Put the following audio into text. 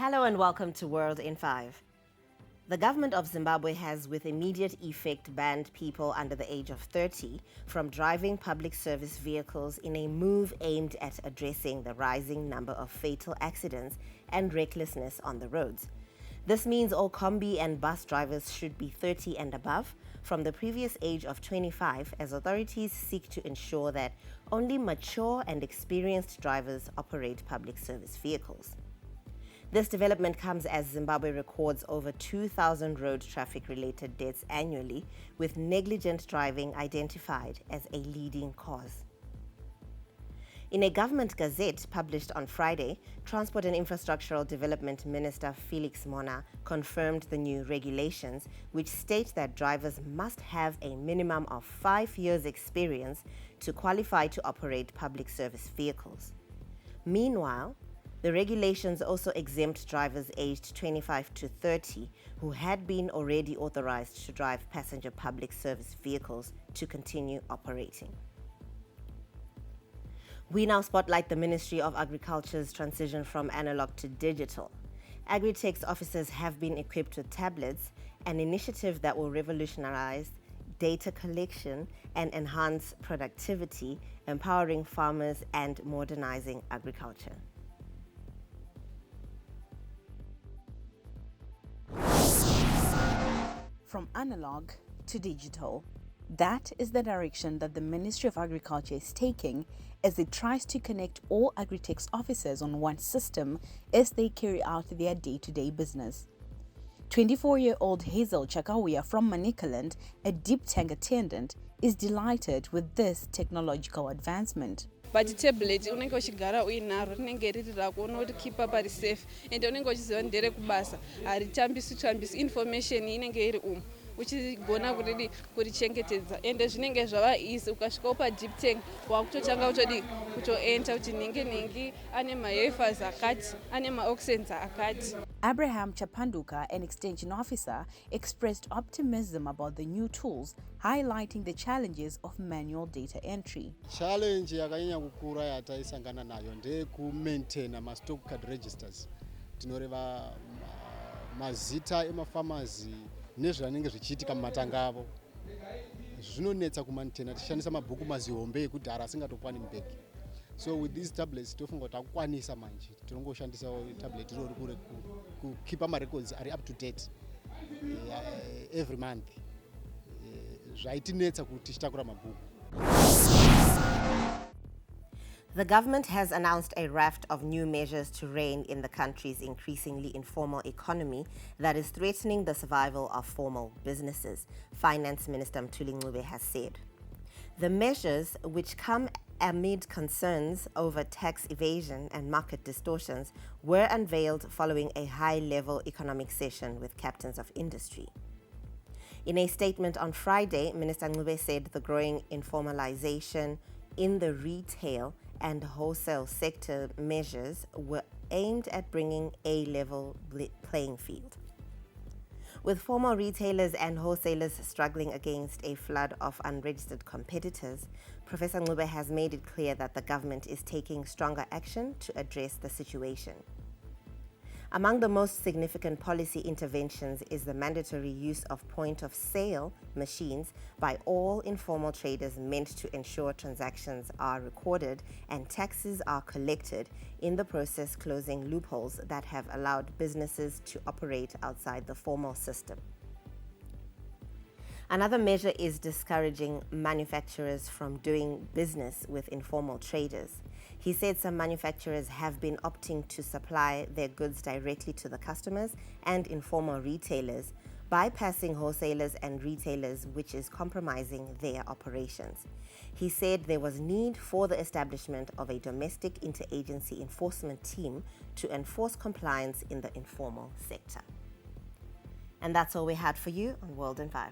Hello and welcome to World in 5. The government of Zimbabwe has with immediate effect banned people under the age of 30 from driving public service vehicles in a move aimed at addressing the rising number of fatal accidents and recklessness on the roads. This means all kombi and bus drivers should be 30 and above from the previous age of 25, as authorities seek to ensure that only mature and experienced drivers operate public service vehicles. This development comes as Zimbabwe records over 2,000 road traffic-related deaths annually, with negligent driving identified as a leading cause. In a government gazette published on Friday, Transport and Infrastructural Development Minister Felix Mona confirmed the new regulations, which state that drivers must have a minimum of 5 years' experience to qualify to operate public service vehicles. Meanwhile, the regulations also exempt drivers aged 25 to 30 who had been already authorized to drive passenger public service vehicles to continue operating. We now spotlight the Ministry of Agriculture's transition from analog to digital. Agri-Tech's officers have been equipped with tablets, an initiative that will revolutionize data collection and enhance productivity, empowering farmers and modernizing agriculture. From analog to digital. That is the direction that the Ministry of Agriculture is taking as it tries to connect all Agri-Tech's officers on one system as they carry out their day-to-day business. 24-year-old Hazel Chakawia from Manicaland, a deep tank attendant, is delighted with this technological advancement. But tablet unenge uchigara uinaro rinenge riri rako unotikipa pari safe ende unenge uchiziva ndere kubasa haritambisi information inenge iri uchigona kurichengetedza ende zvinenge zvava easy ukasvikawo padeep tank wakutotanga kutoenta kuti ningi ane mahefers akati ane maoxens akati. Abraham Chapanduka, an extension officer, expressed optimism about the new tools, highlighting the challenges of manual data entry. Challenge yakanyanya kukura yataisangana nayo ndekumaintain stock card registers. Tinoreva mazita emafamasi nezvanenge zvichiitika mumatanga avo. Zvinonetsa kumaintaina tichishandisa mabhuku mazihombe ekudhara asingatokwani mubhegi. So with these tablets tofunga kuti akukwanisa manje tinongoshandisa tablet irori kure kukeep my records are up to date every month. Zvaitinetsa kuti tichitakura mabhuku. The government has announced a raft of new measures to rein in the country's increasingly informal economy that is threatening the survival of formal businesses, Finance Minister Mthuli Ncube has said. The measures, which come amid concerns over tax evasion and market distortions, were unveiled following a high-level economic session with captains of industry. In a statement on Friday, Minister Ncube said the growing informalization in the retail and wholesale sector measures were aimed at bringing a level playing field. With formal retailers and wholesalers struggling against a flood of unregistered competitors, Professor Ncube has made it clear that the government is taking stronger action to address the situation. Among the most significant policy interventions is the mandatory use of point-of-sale machines by all informal traders, meant to ensure transactions are recorded and taxes are collected, in the process closing loopholes that have allowed businesses to operate outside the formal system. Another measure is discouraging manufacturers from doing business with informal traders. He said some manufacturers have been opting to supply their goods directly to the customers and informal retailers, bypassing wholesalers and retailers, which is compromising their operations. He said there was need for the establishment of a domestic interagency enforcement team to enforce compliance in the informal sector. And that's all we had for you on World in 5.